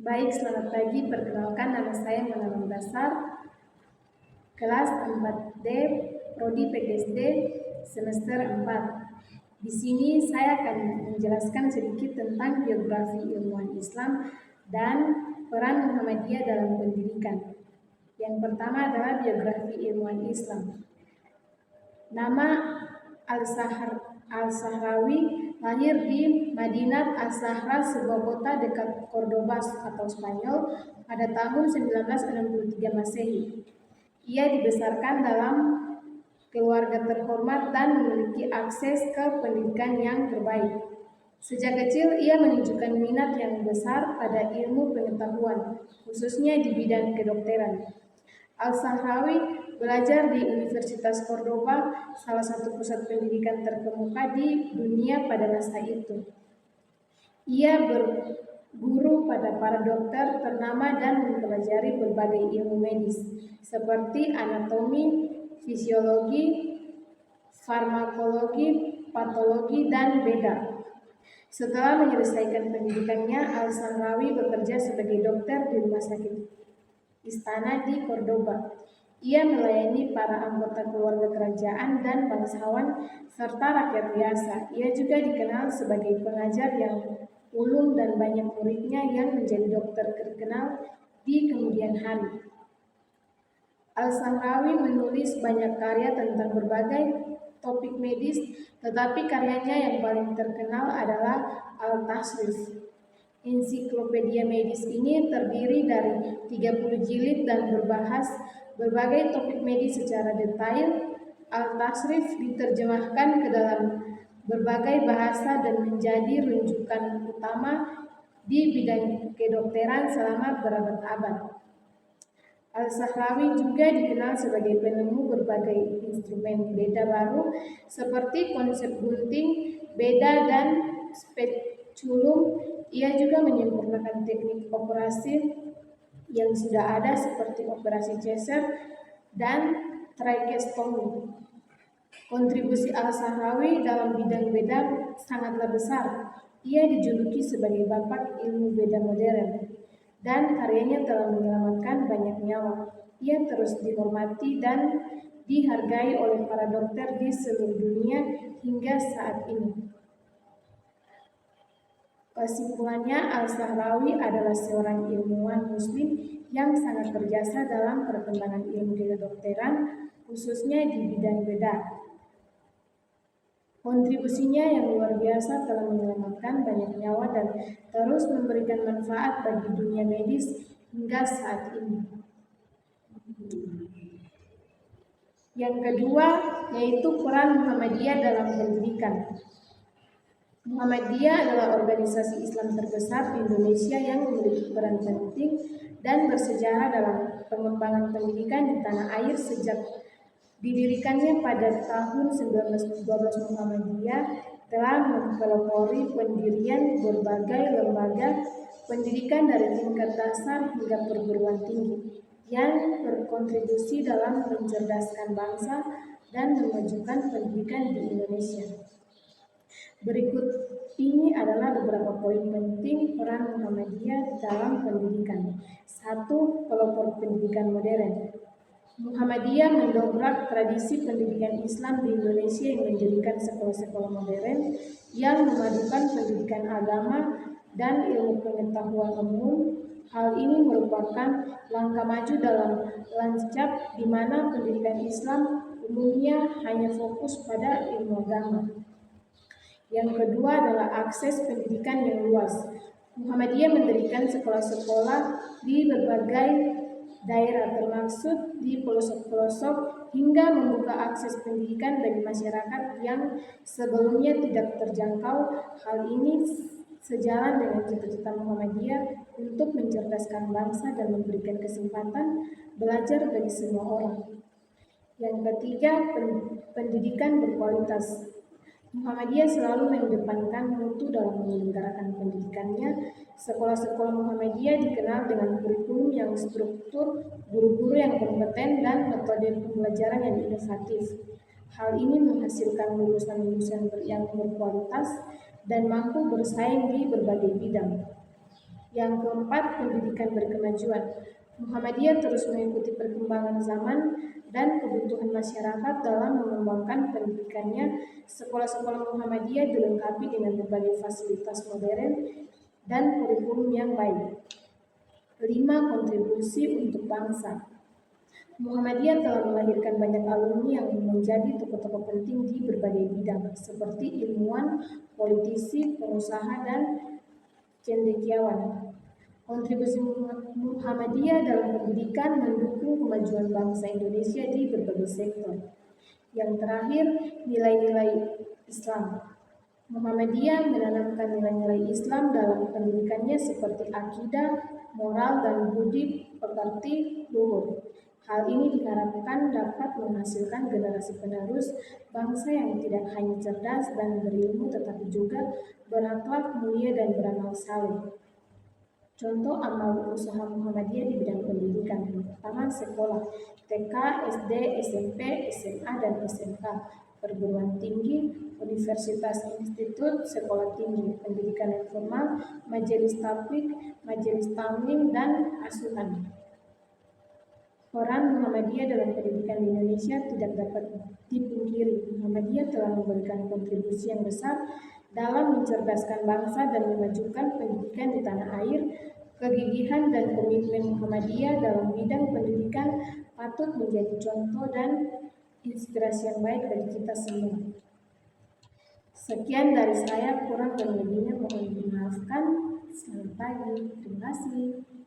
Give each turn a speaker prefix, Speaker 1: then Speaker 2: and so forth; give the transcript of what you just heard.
Speaker 1: Baik, selamat pagi. Perkenalkan, nama saya Mona Basar, kelas 4D, Prodi PGSD, semester 4. Di sini saya akan menjelaskan sedikit tentang biografi ilmuwan Islam dan peran Muhammadiyah dalam pendidikan. Yang pertama adalah biografi ilmuwan Islam. Nama Al-Sahrawi lahir di Madinat Al-Sahra, sebuah kota dekat Cordoba atau Spanyol, pada tahun 1963 Masehi. Ia dibesarkan dalam keluarga terhormat dan memiliki akses ke pendidikan yang terbaik. Sejak kecil ia menunjukkan minat yang besar pada ilmu pengetahuan, khususnya di bidang kedokteran. Al-Sahrawi belajar di Universitas Cordoba, salah satu pusat pendidikan terkemuka di dunia pada masa itu. Ia berguru pada para dokter ternama dan mempelajari berbagai ilmu medis, seperti anatomi, fisiologi, farmakologi, patologi, dan beda. Setelah menyelesaikan pendidikannya, Al-Sahrawi bekerja sebagai dokter di rumah sakit istana di Cordoba. Ia melayani para anggota keluarga kerajaan dan bangsawan serta rakyat biasa. Ia juga dikenal sebagai pengajar yang ulung dan banyak muridnya yang menjadi dokter terkenal di kemudian hari. Al-Sahrawi menulis banyak karya tentang berbagai topik medis, tetapi karyanya yang paling terkenal adalah Al-Tashrif. Ensiklopedia medis ini terdiri dari 30 jilid dan berbahas berbagai topik medis secara detail. Al-Tashrif diterjemahkan ke dalam berbagai bahasa dan menjadi rujukan utama di bidang kedokteran selama berabad-abad. Al-Sahrawi juga dikenal sebagai penemu berbagai instrumen beda baru seperti konsep gunting, beda, dan speculum. Ia juga menyempurnakan teknik operasi yang sudah ada seperti operasi Caesar dan tracheostomy. Kontribusi Al-Sahrawi dalam bidang beda sangatlah besar. Ia dijuluki sebagai bapak ilmu beda modern, dan karyanya telah menyelamatkan banyak nyawa. Ia terus dihormati dan dihargai oleh para dokter di seluruh dunia hingga saat ini. Kesimpulannya, Al-Sahrawi adalah seorang ilmuwan muslim yang sangat berjasa dalam perkembangan ilmu kedokteran, khususnya di bidang beda. Kontribusinya yang luar biasa telah menyelamatkan banyak nyawa dan terus memberikan manfaat bagi dunia medis hingga saat ini. Yang kedua, yaitu peran Muhammadiyah dalam pendidikan. Muhammadiyah adalah organisasi Islam terbesar di Indonesia yang memiliki peran penting dan bersejarah dalam pengembangan pendidikan di tanah air. Sejak didirikannya pada tahun 1912, Muhammadiyah telah mempelopori pendirian berbagai lembaga pendidikan dari tingkat dasar hingga perguruan tinggi yang berkontribusi dalam mencerdaskan bangsa dan memajukan pendidikan di Indonesia. Berikut ini adalah beberapa poin penting peran Muhammadiyah dalam pendidikan. 1. Pelopor pendidikan modern. Muhammadiyah mendobrak tradisi pendidikan Islam di Indonesia yang menjadikan sekolah-sekolah modern yang memadukan pendidikan agama dan ilmu pengetahuan umum. Hal ini merupakan langkah maju dalam lanskap di mana pendidikan Islam umumnya hanya fokus pada ilmu agama. Yang kedua adalah akses pendidikan yang luas. Muhammadiyah mendirikan sekolah-sekolah di berbagai daerah, termasuk di pelosok-pelosok, hingga membuka akses pendidikan bagi masyarakat yang sebelumnya tidak terjangkau. Hal ini sejalan dengan cita-cita Muhammadiyah untuk mencerdaskan bangsa dan memberikan kesempatan belajar bagi semua orang. Yang ketiga, pendidikan berkualitas. Muhammadiyah selalu mengedepankan mutu dalam menyelenggarakan pendidikannya. Sekolah-sekolah Muhammadiyah dikenal dengan kurikulum yang struktur, guru-guru yang kompeten, dan metode pembelajaran yang inovatif. Hal ini menghasilkan lulusan-lulusan yang berkualitas dan mampu bersaing di berbagai bidang. Yang keempat, pendidikan berkemajuan. Muhammadiyah terus mengikuti perkembangan zaman dan kebutuhan masyarakat dalam mengembangkan pendidikannya. Sekolah-sekolah Muhammadiyah dilengkapi dengan berbagai fasilitas modern dan kurikulum yang baik. 5. Kontribusi untuk bangsa. Muhammadiyah telah melahirkan banyak alumni yang menjadi tokoh-tokoh penting di berbagai bidang, seperti ilmuwan, politisi, pengusaha, dan cendekiawan. Kontribusi Muhammadiyah dalam pendidikan mendukung kemajuan bangsa Indonesia di berbagai sektor. Yang terakhir, nilai-nilai Islam. Muhammadiyah menanamkan nilai-nilai Islam dalam pendidikannya seperti akidah, moral, dan budi pekerti luhur. Hal ini diharapkan dapat menghasilkan generasi penerus bangsa yang tidak hanya cerdas dan berilmu tetapi juga berakhlak mulia dan beramal saleh. Contoh amal usaha Muhammadiyah di bidang pendidikan. Pertama, sekolah TK, SD, SMP, SMA, dan SMK, perguruan tinggi, universitas, institut, sekolah tinggi, pendidikan yang formal, majelis tabligh, majelis taklim, dan asuhan. Peran Muhammadiyah dalam pendidikan di Indonesia tidak dapat dipungkiri. Muhammadiyah telah memberikan kontribusi yang besar dalam mencerdaskan bangsa dan memajukan pendidikan di tanah air. Kegigihan dan komitmen Muhammadiyah dalam bidang pendidikan patut menjadi contoh dan inspirasi yang baik bagi kita semua. Sekian dari saya, kurang dan lebihnya mohon dimaafkan. Selamat pagi, terima kasih.